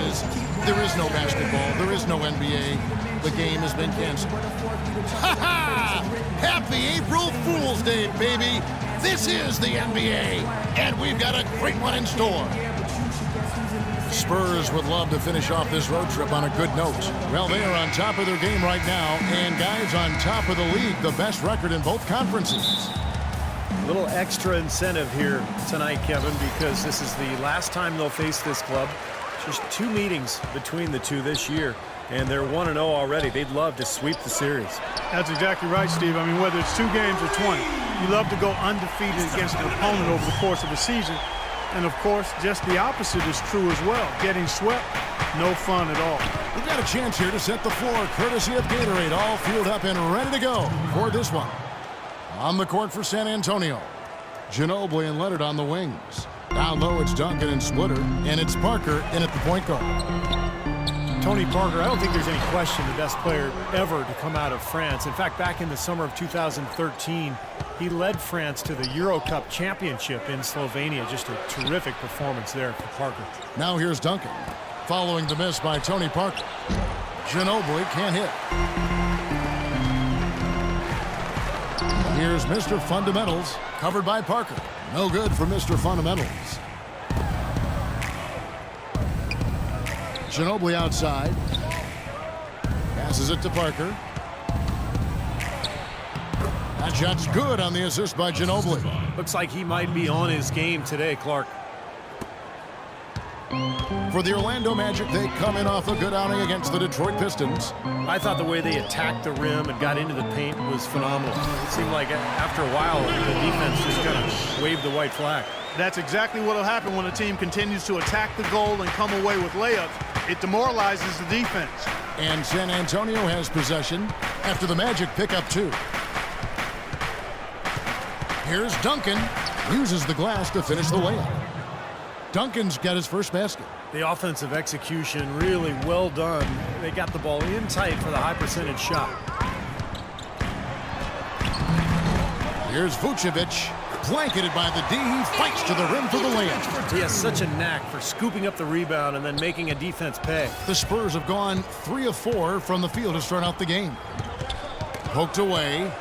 is there is no basketball. There is no NBA. The game has been canceled. Ha ha! Happy April Fool's Day, baby! This is the NBA, and we've got a great one in store. Spurs would love to finish off this road trip on a good note. Well, they are on top of their game right now, and guys, on top of the league, the best record in both conferences. A little extra incentive here tonight, Kevin, because this is the last time they'll face this club. Just 2 meetings between the two this year, and they're 1-0 already. They'd love to sweep the series. That's exactly right, Steve. I mean, whether it's 2 games or 20, you love to go undefeated against an opponent over the course of a season. And, of course, just the opposite is true as well. Getting swept, no fun at all. We've got a chance here to set the floor, courtesy of Gatorade, all fueled up and ready to go for this one. On the court for San Antonio, Ginobili and Leonard on the wings. Down low, it's Duncan and Splitter, and it's Parker in at the point guard. Tony Parker, I don't think there's any question the best player ever to come out of France. In fact, back in the summer of 2013, he led France to the Euro Cup championship in Slovenia. Just a terrific performance there for Parker. Now here's Duncan, following the miss by Tony Parker. Ginobili can't hit. Here's Mr. Fundamentals, covered by Parker. No good for Mr. Fundamentals. Ginobili outside. Passes it to Parker. That shot's good on the assist by Ginobili. Looks like he might be on his game today, Clark. For the Orlando Magic, they come in off a good outing against the Detroit Pistons. I thought the way they attacked the rim and got into the paint was phenomenal. It seemed like after a while, the defense just kind of waved the white flag. That's exactly what will happen when a team continues to attack the goal and come away with layups. It demoralizes the defense. And San Antonio has possession after the Magic pick up 2. Here's Duncan. Uses the glass to finish the layup. Duncan's got his first basket. The offensive execution really well done. They got the ball in tight for the high percentage shot. Here's Vucevic, blanketed by the D. He fights to the rim for the layup. He has such a knack for scooping up the rebound and then making a defense pay. The Spurs have gone 3 of 4 from the field to start out the game. Poked away.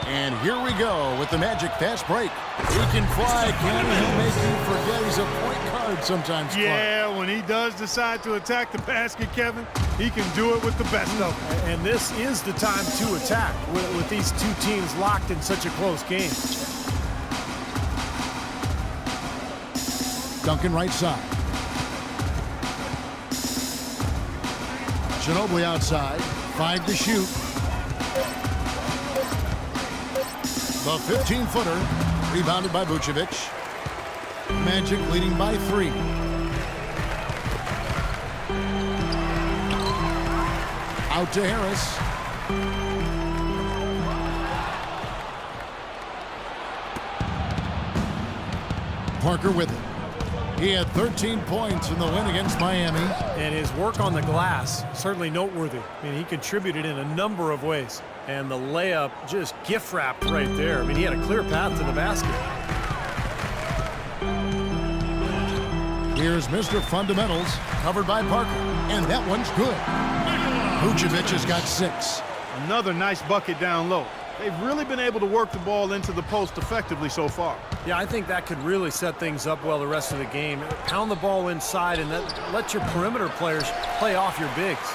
And here we go with the Magic fast break. He can fly, can he? He'll make you forget he's a point guard sometimes. Yeah, when he does decide to attack the basket, Kevin, he can do it with the best of them. And this is the time to attack with these 2 teams locked in such a close game. Duncan right side. Ginobili outside. 5 to shoot. The 15-footer, rebounded by Vucevic. Magic leading by 3. Out to Harris. Parker with it. He had 13 points in the win against Miami. And his work on the glass, certainly noteworthy. I mean, he contributed in a number of ways. And the layup just gift-wrapped right there. I mean, he had a clear path to the basket. Here's Mr. Fundamentals, covered by Parker. And that one's good. Vucevic has got 6. Another nice bucket down low. They've really been able to work the ball into the post effectively so far. Yeah, I think that could really set things up well the rest of the game. Pound the ball inside and let your perimeter players play off your bigs.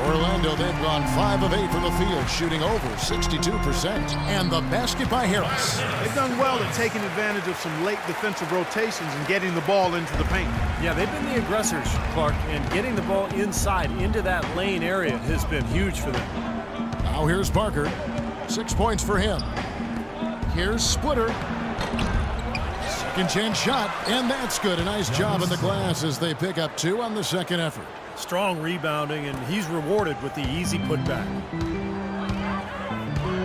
Orlando, they've gone 5 of 8 from the field, shooting over 62%. And the basket by Harris. They've done well at taking advantage of some late defensive rotations and getting the ball into the paint. Yeah, they've been the aggressors, Clark, and getting the ball inside into that lane area has been huge for them. Now here's Parker. 6 points for him. Here's Splitter. Second chance shot, and that's good. A nice job in the glass as they pick up 2 on the second effort. Strong rebounding, and he's rewarded with the easy putback.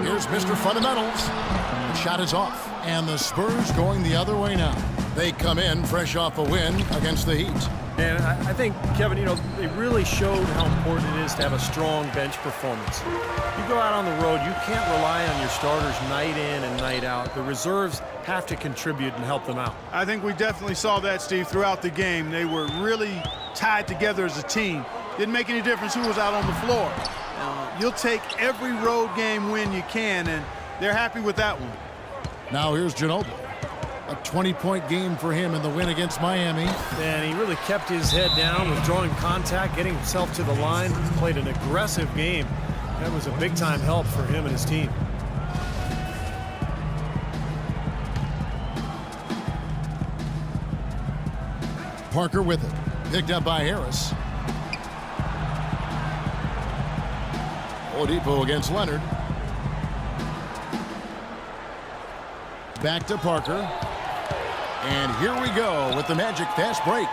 Here's Mr. Fundamentals. The shot is off, and the Spurs going the other way now. They come in fresh off a win against the Heat. And I think, Kevin, they really showed how important it is to have a strong bench performance. You go out on the road, you can't rely on your starters night in and night out. The reserves have to contribute and help them out. I think we definitely saw that, Steve, throughout the game. They were really tied together as a team. Didn't make any difference who was out on the floor. You'll take every road game win you can, and they're happy with that one. Now here's Ginobili. A 20-point game for him in the win against Miami. And he really kept his head down, withdrawing contact, getting himself to the line, played an aggressive game. That was a big-time help for him and his team. Parker with it. Picked up by Harris. Oladipo against Leonard. Back to Parker. And here we go with the Magic fast break.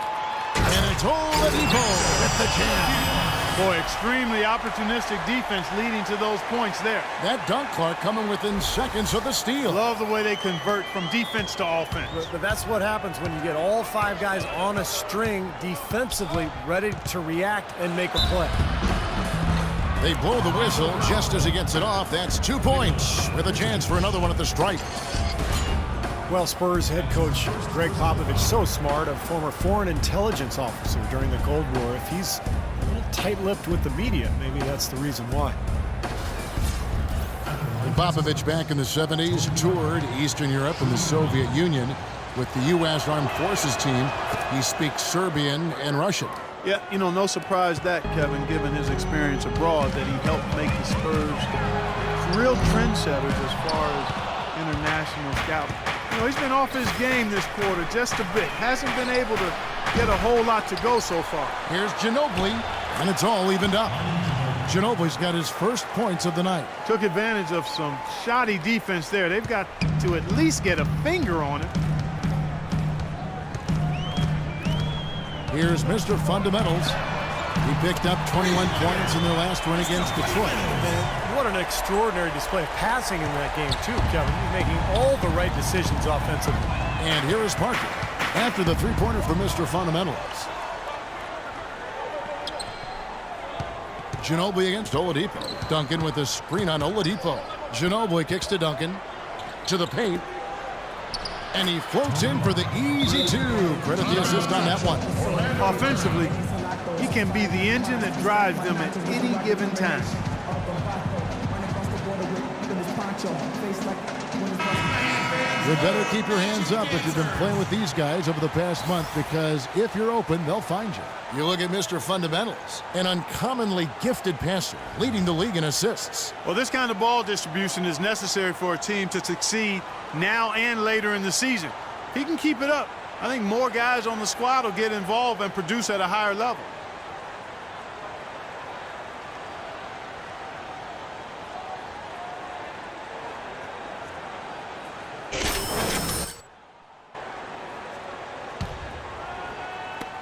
And it's Oladipo with the jam. Boy, extremely opportunistic defense leading to those points there. That dunk, Clark, coming within seconds of the steal. Love the way they convert from defense to offense. But that's what happens when you get all 5 guys on a string defensively, ready to react and make a play. They blow the whistle just as he gets it off. That's 2 points with a chance for another one at the stripe. Well, Spurs head coach Greg Popovich, so smart, a former foreign intelligence officer during the Cold War. If he's a little tight-lipped with the media, maybe that's the reason why. And Popovich, back in the 70s, toured Eastern Europe and the Soviet Union with the U.S. Armed Forces team. He speaks Serbian and Russian. Yeah, you know, no surprise that, Kevin, given his experience abroad, that he helped make the Spurs real trendsetters as far as international scouting. You know, he's been off his game this quarter just a bit. Hasn't been able to get a whole lot to go so far. Here's Ginobili, and it's all evened up. Ginobili's got his first points of the night. Took advantage of some shoddy defense there. They've got to at least get a finger on it. Here's Mr. Fundamentals. He picked up 21 points in their last win against Detroit. And what an extraordinary display of passing in that game, too, Kevin. He's making all the right decisions offensively. And here is Parker after the three-pointer from Mr. Fundamentals. Ginobili against Oladipo. Duncan with a screen on Oladipo. Ginobili kicks to Duncan. To the paint. And he floats in for the easy 2. Credit the assist on that one. Offensively, he can be the engine that drives them at any given time. You better keep your hands up if you've been playing with these guys over the past month, because if you're open, they'll find you. You look at Mr. Fundamentals, an uncommonly gifted passer, leading the league in assists. Well, this kind of ball distribution is necessary for a team to succeed now and later in the season. If he can keep it up, I think more guys on the squad will get involved and produce at a higher level.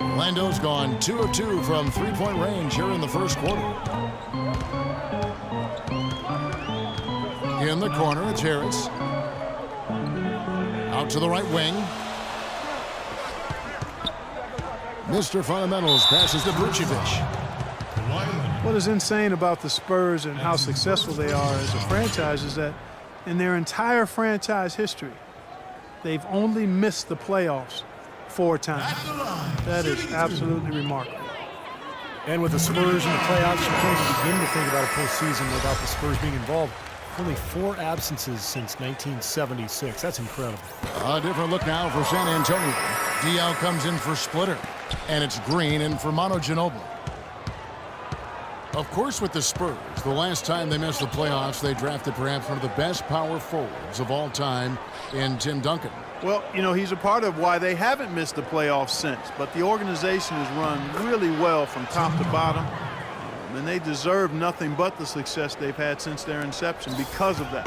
Orlando's gone 2 of 2 from three-point range here in the first quarter. In the corner, it's Harris. Out to the right wing. Mr. Fundamentals passes to Vucevic. What is insane about the Spurs and how successful they are as a franchise is that in their entire franchise history, they've only missed the playoffs 4 times. That is absolutely remarkable. And with the Spurs in the playoffs, you can't even begin to think about a postseason without the Spurs being involved. Only 4 absences since 1976. That's incredible. A different look now for San Antonio. Diaw comes in for Splitter. And it's Green in for Manu Ginobili. Of course, with the Spurs, the last time they missed the playoffs, they drafted perhaps one of the best power forwards of all time in Tim Duncan. Well, you know, he's a part of why they haven't missed the playoffs since. But the organization has run really well from top to bottom. And they deserve nothing but the success they've had since their inception because of that.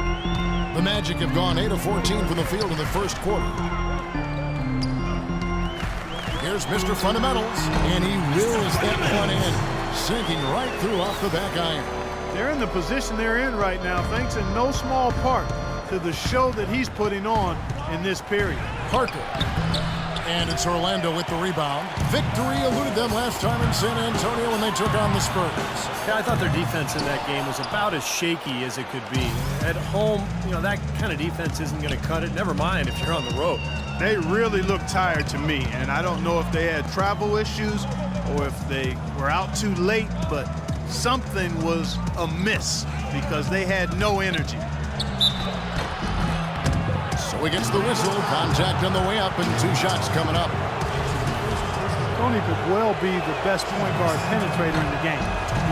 The Magic have gone 8 of 14 from the field in the first quarter. Here's Mr. Fundamentals, and he wills that one in, sinking right through off the back iron. They're in the position they're in right now, thanks in no small part to the show that he's putting on in this period. Parker And it's Orlando with the rebound. Victory eluded them last time in San Antonio when they took on the Spurs. Yeah, I thought their defense in that game was about as shaky as it could be. At home, that kind of defense isn't going to cut it. Never mind if you're on the road. They really looked tired to me, and I don't know if they had travel issues or if they were out too late, but something was amiss because they had no energy. So he gets the whistle. Contact on the way up and 2 shots coming up. Tony could well be the best point guard penetrator in the game.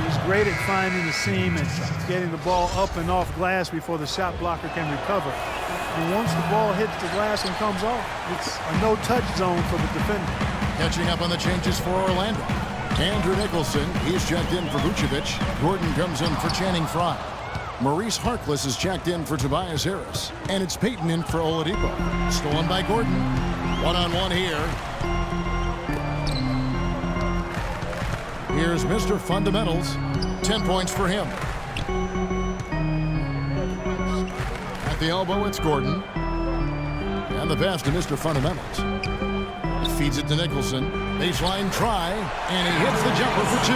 He's great at finding the seam and getting the ball up and off glass before the shot blocker can recover. And once the ball hits the glass and comes off, it's a no-touch zone for the defender. Catching up on the changes for Orlando. Andrew Nicholson, he's checked in for Vucevic. Gordon comes in for Channing Frye. Maurice Harkless is checked in for Tobias Harris. And it's Payton in for Oladipo. Stolen by Gordon. One-on-one here. Here's Mr. Fundamentals. 10 points for him. At the elbow, it's Gordon. And the pass to Mr. Fundamentals. Feeds it to Nicholson. Baseline try. And he hits the jumper for 2.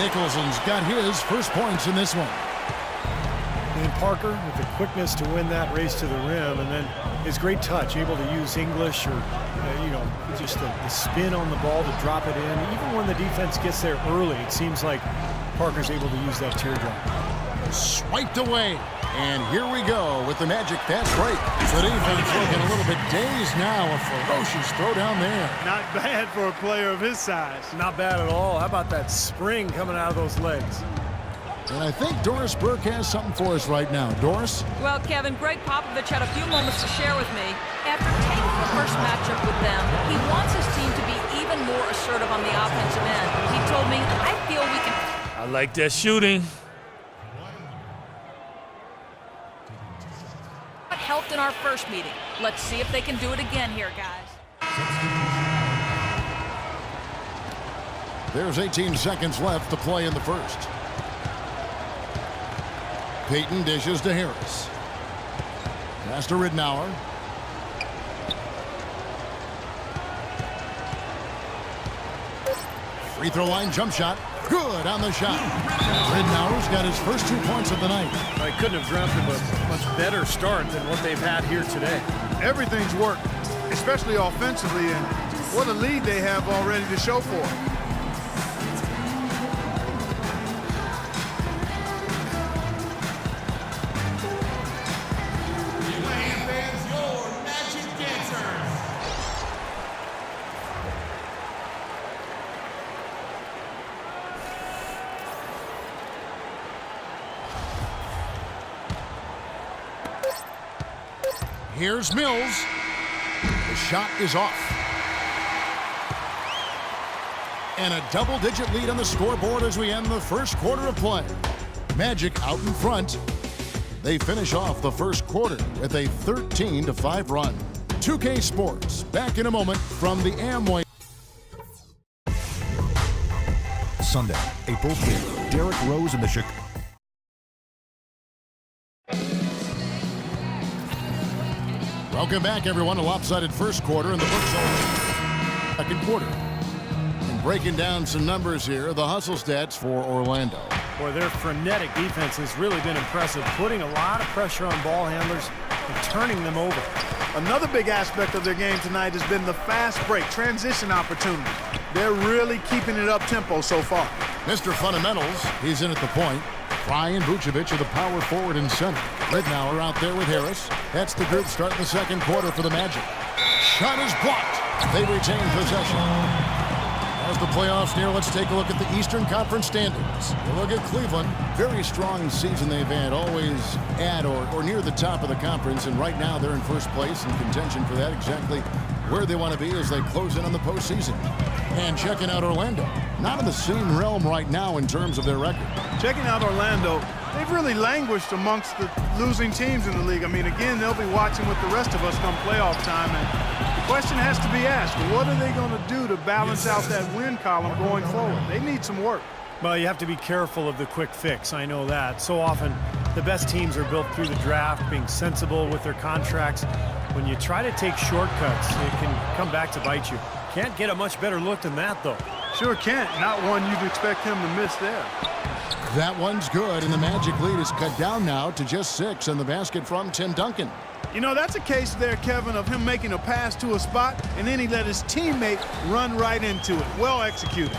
Nicholson's got his first points in this one. And Parker with the quickness to win that race to the rim, and then his great touch, able to use English or, just the spin on the ball to drop it in. Even when the defense gets there early, it seems like Parker's able to use that teardrop. Swiped away. And here we go with the Magic fast break. The defense looking a little bit dazed now. A ferocious throw down there. Not bad for a player of his size. Not bad at all. How about that spring coming out of those legs? And I think Doris Burke has something for us right now. Doris? Well, Kevin, Greg Popovich had a few moments to share with me. After taking the first matchup with them, he wants his team to be even more assertive on the offensive end. He told me, I feel we can... I like that shooting. Helped in our first meeting. Let's see if they can do it again here, guys. There's 18 seconds left to play in the first. Payton dishes to Harris. Pass to Ridnour. Free throw line jump shot. Good on the shot. Ridnour's got his first 2 points of the night. I couldn't have dreamt of a much better start than what they've had here today. Everything's worked, especially offensively, and what a lead they have already to show for it. Here's Mills. The shot is off. And a double-digit lead on the scoreboard as we end the first quarter of play. Magic out in front. They finish off the first quarter with a 13-5 run. 2K Sports, back in a moment from the Amway. Sunday, April 5th, Derrick Rose and the Chicago. Welcome back, everyone. A lopsided first quarter in the books over second quarter. And breaking down some numbers here, the hustle stats for Orlando. Boy, their frenetic defense has really been impressive, putting a lot of pressure on ball handlers and turning them over. Another big aspect of their game tonight has been the fast break, transition opportunity. They're really keeping it up-tempo so far. Mr. Fundamentals, he's in at the point. Frye and Vucevic are the power forward and center. Ridnour out there with Harris. That's the group starting the second quarter for the Magic. Shot is blocked. They retain possession. As the playoffs near, let's take a look at the Eastern Conference standings. You look at Cleveland, very strong season they've had, always at or near the top of the conference, and right now they're in first place in contention for that, exactly where they want to be as they close in on the postseason. And checking out Orlando, not in the same realm right now in terms of their record. Checking out Orlando, they've really languished amongst the losing teams in the league. I mean, again, they'll be watching with the rest of us come playoff time, and the question has to be asked, what are they going to do to balance out that win column going forward? They need some work. Well, you have to be careful of the quick fix. I know that. So often, the best teams are built through the draft, being sensible with their contracts. When you try to take shortcuts, it can come back to bite you. Can't get a much better look than that, though. Sure can't. Not one you'd expect him to miss there. That one's good, and the Magic lead is cut down now to just 6 in the basket from Tim Duncan. You know, that's a case there, Kevin, of him making a pass to a spot, and then he let his teammate run right into it. Well executed.